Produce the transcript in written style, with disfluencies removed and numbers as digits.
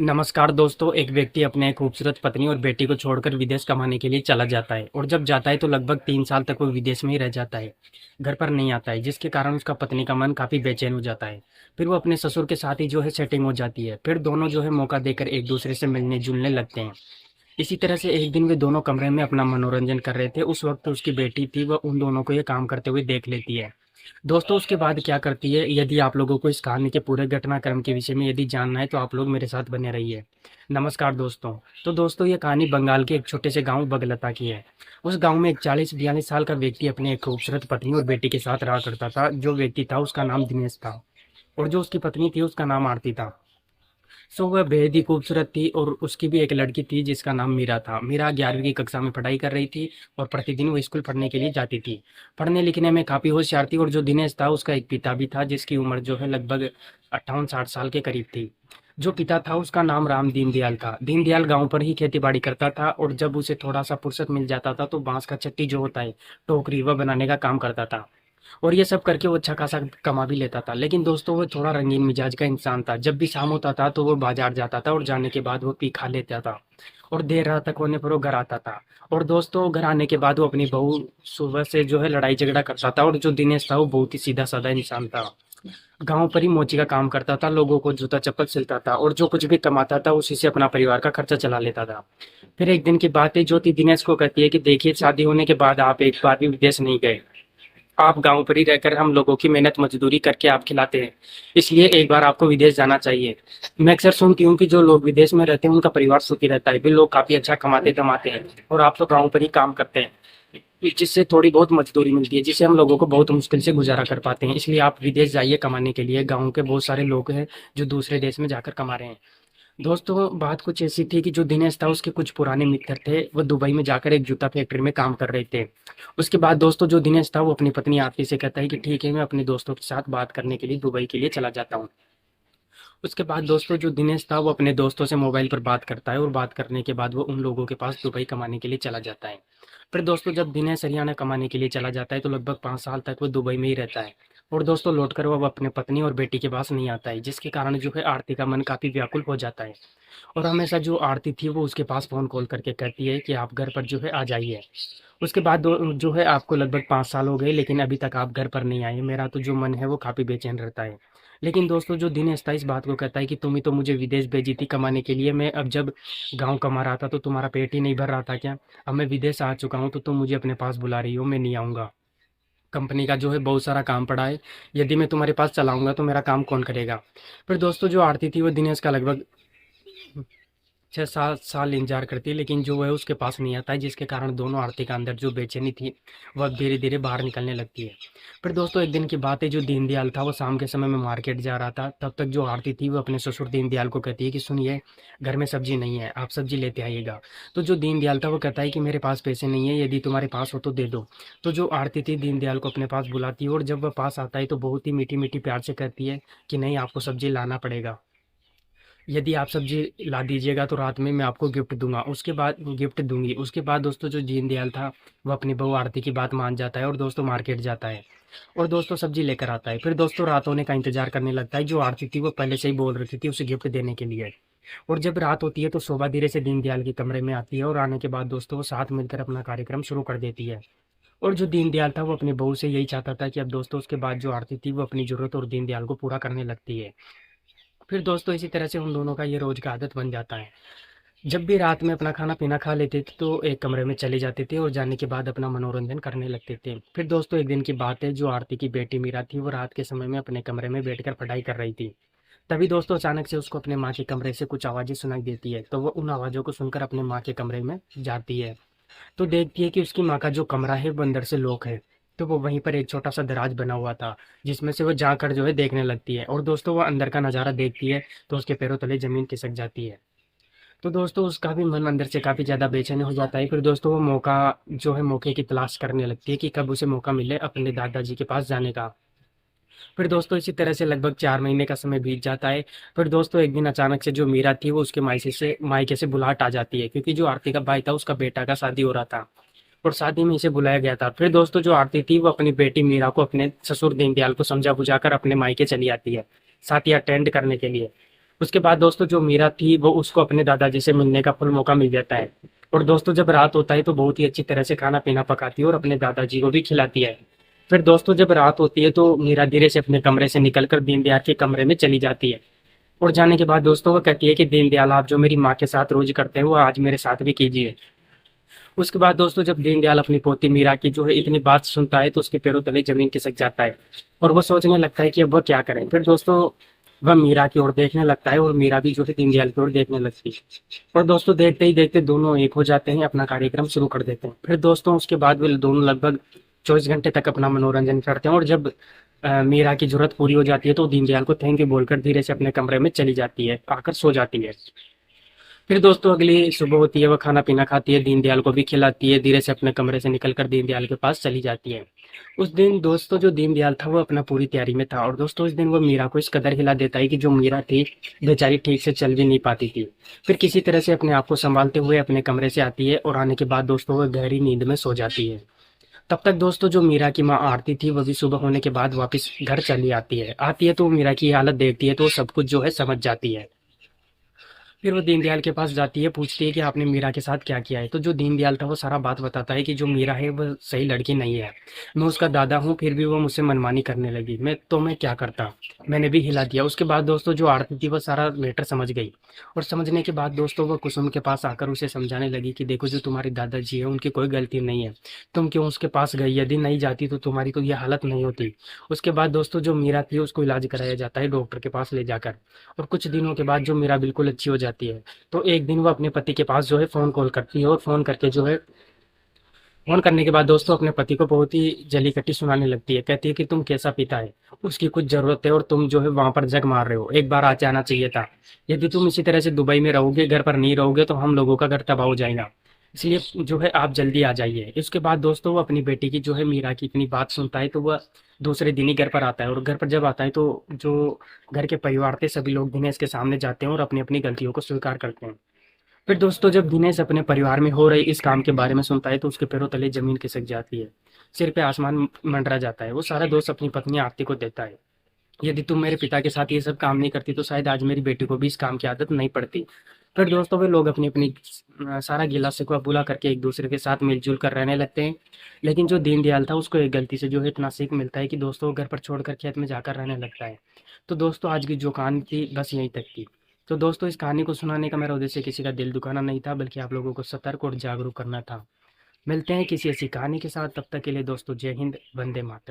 नमस्कार दोस्तों। एक व्यक्ति अपने खूबसूरत पत्नी और बेटी को छोड़कर विदेश कमाने के लिए चला जाता है और जब जाता है तो लगभग 3 साल तक वो विदेश में ही रह जाता है। घर पर नहीं आता है, जिसके कारण उसका पत्नी का मन काफ़ी बेचैन हो जाता है। फिर वो अपने ससुर के साथ ही जो है सेटिंग हो जाती है। फिर दोनों जो है मौका देकर एक दूसरे से मिलने जुलने लगते हैं। इसी तरह से एक दिन वे दोनों कमरे में अपना मनोरंजन कर रहे थे। उस वक्त उसकी बेटी थी, वह उन दोनों को ये काम करते हुए देख लेती है। दोस्तों उसके बाद क्या करती है, यदि आप लोगों को इस कहानी के पूरे घटनाक्रम के विषय में यदि जानना है तो आप लोग मेरे साथ बने रहिए। नमस्कार दोस्तों। तो दोस्तों ये कहानी बंगाल के एक छोटे से गांव बगलता की है। उस गांव में एक 40-42 साल का व्यक्ति अपने एक खूबसूरत पत्नी और बेटी के साथ रहा करता था। जो व्यक्ति था उसका नाम दिनेश था और जो उसकी पत्नी थी उसका नाम आरती था। वह बेहद ही खूबसूरत थी और उसकी भी एक लड़की थी जिसका नाम मीरा था। मीरा 11वीं की कक्षा में पढ़ाई कर रही थी और प्रतिदिन वो स्कूल पढ़ने के लिए जाती थी। पढ़ने लिखने में काफ़ी होशियार थी और जो दिनेश था उसका एक पिता भी था जिसकी उम्र जो है लगभग 58-60 साल के करीब थी। जो पिता था उसका नाम राम दीनदयाल था। दीनदयाल गांव पर ही खेती बाड़ी करता था और जब उसे थोड़ा सा फुर्सत मिल जाता था तो बांस का चट्टी जो होता है, टोकरी, वह बनाने का काम करता था। और ये सब करके वो अच्छा खासा कमा भी लेता था। लेकिन दोस्तों वो थोड़ा रंगीन मिजाज का इंसान था। जब भी शाम होता था तो वो बाजार जाता था और जाने के बाद वो पी खा लेता था और देर रात तक होने पर वो घर आता था। और दोस्तों घर आने के बाद वो अपनी बहू सुबह से जो है लड़ाई झगड़ा करता था। और जो दिनेश था वो बहुत ही सीधा साधा इंसान था। गांव पर ही मोची का काम करता था, लोगों को जूता चप्पल सिलता था और जो कुछ भी कमाता था उसी से अपना परिवार का खर्चा चला लेता था। फिर एक दिन की बात है, ज्योति दिनेश को कहती है कि देखिए, शादी होने के बाद आप एक बार भी विदेश नहीं गए। आप गाँव पर ही रहकर हम लोगों की मेहनत मजदूरी करके आप खिलाते हैं, इसलिए एक बार आपको विदेश जाना चाहिए। मैं अक्सर सुनती हूँ कि जो लोग विदेश में रहते हैं उनका परिवार सुखी रहता है, वे लोग काफी अच्छा कमाते धमाते हैं और आप तो गाँव पर ही काम करते हैं, जिससे थोड़ी बहुत मजदूरी मिलती है जिससे हम लोगों को बहुत मुश्किल से गुजारा कर पाते हैं। इसलिए आप विदेश जाइए कमाने के लिए। गाँव के बहुत सारे लोग हैं जो दूसरे देश में जाकर कमा रहे हैं। दोस्तों बात कुछ ऐसी थी कि जो दिनेश था उसके कुछ पुराने मित्र थे, वो दुबई में जाकर एक जूता फैक्ट्री में काम कर रहे थे। उसके बाद दोस्तों जो दिनेश था वो अपनी पत्नी आरती से कहता है कि ठीक है, मैं अपने दोस्तों के साथ बात करने के लिए दुबई के लिए चला जाता हूँ। उसके बाद दोस्तों जो दिनेश था वो अपने दोस्तों से मोबाइल पर बात करता है और बात करने के बाद वो उन लोगों के पास दुबई कमाने के लिए चला जाता है। फिर दोस्तों जब दिनेश हरियाणा कमाने के लिए चला जाता है तो लगभग 5 साल तक वो दुबई में ही रहता है। और दोस्तों लौटकर वो अपने पत्नी और बेटी के पास नहीं आता है, जिसके कारण जो है आरती का मन काफ़ी व्याकुल हो जाता है। और हमेशा जो आरती थी वो उसके पास फ़ोन कॉल करके कहती है कि आप घर पर जो है आ जाइए। उसके बाद जो है आपको लगभग 5 साल हो गए लेकिन अभी तक आप घर पर नहीं आए, मेरा तो जो मन है वो काफ़ी बेचैन रहता है। लेकिन दोस्तों जो दिनेश था इस बात को कहता है कि तुम ही तो मुझे विदेश भेजी थी कमाने के लिए, मैं अब जब गाँव कमा रहा था तो तुम्हारा पेट ही नहीं भर रहा था क्या? अब मैं विदेश आ चुका हूँ तो तुम मुझे अपने पास बुला रही हो, मैं नहीं आऊँगा। कंपनी का जो है बहुत सारा काम पड़ा है, यदि मैं तुम्हारे पास चलाऊँगा तो मेरा काम कौन करेगा? फिर दोस्तों जो आरती थी वो दिनेश का लगभग 6-7 साल इंतजार करती है लेकिन जो है उसके पास नहीं आता है, जिसके कारण दोनों आरती का अंदर जो बेचैनी थी वह धीरे धीरे बाहर निकलने लगती है। फिर दोस्तों एक दिन की बात है, जो दीनदयाल था वो शाम के समय में मार्केट जा रहा था। तब तक जो आरती थी वो अपने ससुर दीनदयाल को कहती है कि सुनिए, घर में सब्जी नहीं है, आप सब्जी लेते आइएगा। तो जो दीनदयाल था वो कहता है कि मेरे पास पैसे नहीं है, यदि तुम्हारे पास हो तो दे दो। तो जो आरती थी दीनदयाल को अपने पास बुलाती है और जब वह पास आता है तो बहुत ही मीठी मीठी प्यार से कहती है कि नहीं, आपको सब्जी लाना पड़ेगा। यदि आप सब्जी ला दीजिएगा तो रात में मैं आपको गिफ्ट दूंगा, उसके बाद गिफ्ट दूंगी। उसके बाद दोस्तों जो दीनदयाल था वो अपनी बहू आरती की बात मान जाता है और दोस्तों मार्केट जाता है और दोस्तों सब्जी लेकर आता है। फिर दोस्तों रात होने का इंतजार करने लगता है। जो आरती थी वो पहले से ही बोल रखी थी उसे गिफ्ट देने के लिए। और जब रात होती है तो शोभा धीरे से दीनदयाल के कमरे में आती है और आने के बाद दोस्तों वो साथ मिलकर अपना कार्यक्रम शुरू कर देती है। और जो दीनदयाल था वो अपनी बहू से यही चाहता था कि अब दोस्तों उसके बाद जो आरती थी वो अपनी जरूरत और दीनदयाल को पूरा करने लगती है। फिर दोस्तों इसी तरह से उन दोनों का ये रोज का आदत बन जाता है। जब भी रात में अपना खाना पीना खा लेते थे तो एक कमरे में चले जाते थे और जाने के बाद अपना मनोरंजन करने लगते थे। फिर दोस्तों एक दिन की बात है, जो आरती की बेटी मीरा थी वो रात के समय में अपने कमरे में बैठकर पढ़ाई कर रही थी। तभी दोस्तों अचानक से उसको अपने माँ के कमरे से कुछ आवाज़ें सुनाई देती है। तो वो उन आवाज़ों को सुनकर अपने माँ के कमरे में जाती है तो देखती है कि उसकी माँ का जो कमरा है वो अंदर से लॉक है। तो वो वहीं पर एक छोटा सा दराज बना हुआ था जिसमें से वो जाकर जो है देखने लगती है और दोस्तों वो अंदर का नज़ारा देखती है तो उसके पैरों तले ज़मीन खिसक जाती है। तो दोस्तों उसका भी मन अंदर से काफ़ी ज़्यादा बेचैन हो जाता है। फिर दोस्तों वो मौका जो है मौके की तलाश करने लगती है कि कब उसे मौका मिले अपने दादाजी के पास जाने का। फिर दोस्तों इसी तरह से लगभग 4 महीने का समय बीत जाता है। फिर दोस्तों एक दिन अचानक से जो मीरा थी वो उसके मायके से बुलाहट आ जाती है, क्योंकि जो आरती का भाई था उसका बेटा का शादी हो रहा था और शादी में इसे बुलाया गया था। फिर दोस्तों जो आरती थी वो अपनी बेटी मीरा को अपने ससुर दीनदयाल को समझा बुझाकर अपने मायके चली आती है शादी अटेंड करने के लिए। उसके बाद दोस्तों जो मीरा थी वो उसको अपने दादाजी से मिलने का फुल मौका मिल जाता है। और दोस्तों जब रात होता है तो बहुत ही अच्छी तरह से खाना पीना पकाती है और अपने दादाजी को भी खिलाती है। फिर दोस्तों जब रात होती है तो मीरा धीरे से अपने कमरे से निकलकर दीनदयाल के कमरे में चली जाती है। और जाने के बाद दोस्तों वो कहती है कि दीनदयाल आप जो मेरी माँ के साथ रोज करते हैं वो आज मेरे साथ भी कीजिए। उसके बाद दोस्तों जब दीनदयाल अपनी पोती मीरा की जो है इतनी बात सुनता है तो उसके पैरों तले जमीन खिसक जाता है। और वो सोचने लगता है कि अब वह क्या करे। फिर दोस्तों वह मीरा की ओर देखने लगता है और मीरा भी जो है दीनदयाल की ओर देखने लगती है। और दोस्तों देखते ही देखते दोनों एक हो जाते हैं, अपना कार्यक्रम शुरू कर देते हैं। फिर दोस्तों उसके बाद वे दोनों लगभग 24 घंटे तक अपना मनोरंजन करते हैं। और जब मीरा की जरूरत पूरी हो जाती है तो दीनदयाल को थैंक यू बोलकर धीरे से अपने कमरे में चली जाती है, आकर सो जाती है। फिर दोस्तों अगली सुबह होती है, वह खाना पीना खाती है, दीनदयाल को भी खिलाती है, धीरे से अपने कमरे से निकलकर दीनदयाल के पास चली जाती है। उस दिन दोस्तों जो दीनदयाल था वो अपना पूरी तैयारी में था। और दोस्तों इस दिन वो मीरा को इस कदर हिला देता है कि जो मीरा थी बेचारी ठीक से चल भी नहीं पाती थी। फिर किसी तरह से अपने आप को संभालते हुए अपने कमरे से आती है और आने के बाद दोस्तों वह गहरी नींद में सो जाती है। तब तक दोस्तों जो मीरा की माँ आरती थी वह भी सुबह होने के बाद वापस घर चली आती है तो मीरा की हालत देखती है तो सब कुछ जो है समझ जाती है। फिर वो दीनदयाल के पास जाती है, पूछती है कि आपने मीरा के साथ क्या किया है। तो जो दीनदयाल था वो सारा बात बताता है कि जो मीरा है वो सही लड़की नहीं है। मैं उसका दादा हूँ फिर भी वो मुझसे मनमानी करने लगी। मैं क्या करता, मैंने भी हिला दिया। उसके बाद दोस्तों जो आरती थी वो सारा मैटर समझ गई। और समझने के बाद दोस्तों वो कुसुम के पास आकर उसे समझाने लगी कि देखो जो तुम्हारे दादाजी है उनकी कोई गलती नहीं है, तुम क्यों उसके पास गई, यदि नहीं जाती तो तुम्हारी तो ये हालत नहीं होती। उसके बाद दोस्तों जो मीरा थी उसको इलाज कराया जाता है डॉक्टर के पास ले जाकर। और कुछ दिनों के बाद जो मीरा बिल्कुल अच्छी हो जाती है। तो एक दिन वो अपने पति के पास जो है फ़ोन कॉल करती है और फ़ोन करने के बाद दोस्तों अपने पति को बहुत ही जली कट्टी सुनाने लगती है। कहती है कि तुम कैसा पिता है, उसकी कुछ ज़रूरत है और तुम जो है वहाँ पर जग मार रहे हो, एक बार आ जाना चाहिए था। यदि तुम इसी तरह से दुबई में रहोगे, घर पर नहीं रहोगे तो हम लोगों का घर तबाह हो जाएगा। इसलिए जो है आप जल्दी आ जाइए। इसके बाद दोस्तों वो अपनी बेटी की जो है मीरा की इतनी बात सुनता है तो वह दूसरे दिन ही घर पर आता है। और घर पर जब आता है तो जो घर के परिवार थे सभी लोग दिनेश के सामने जाते हैं और अपनी अपनी गलतियों को स्वीकार करते हैं। फिर दोस्तों जब दिनेश अपने परिवार में हो रही इस काम के बारे में सुनता है तो उसके पैरों तले जमीन खिसक जाती है, सिर पे आसमान मंडरा जाता है। वो सारा दोस्त अपनी पत्नी आरती को देता है। यदि तुम मेरे पिता के साथ ये सब काम नहीं करती तो शायद आज मेरी बेटी को भी इस काम की आदत नहीं पड़ती। फिर दोस्तों वे लोग अपनी अपनी सारा गिला शिकवा बुला करके एक दूसरे के साथ मिलजुल कर रहने लगते हैं। लेकिन जो दीनदयाल था उसको एक गलती से जो है इतना सीख मिलता है कि दोस्तों वो घर पर छोड़कर खेत में जाकर रहने लगता है। तो दोस्तों आज की जो कहानी थी बस यहीं तक थी। तो दोस्तों इस कहानी को सुनाने का मेरा उद्देश्य किसी का दिल दुखाना नहीं था बल्कि आप लोगों को सतर्क और जागरूक करना था। मिलते हैं किसी ऐसी कहानी के साथ, तब तक के लिए दोस्तों जय हिंद, वंदे मातरम।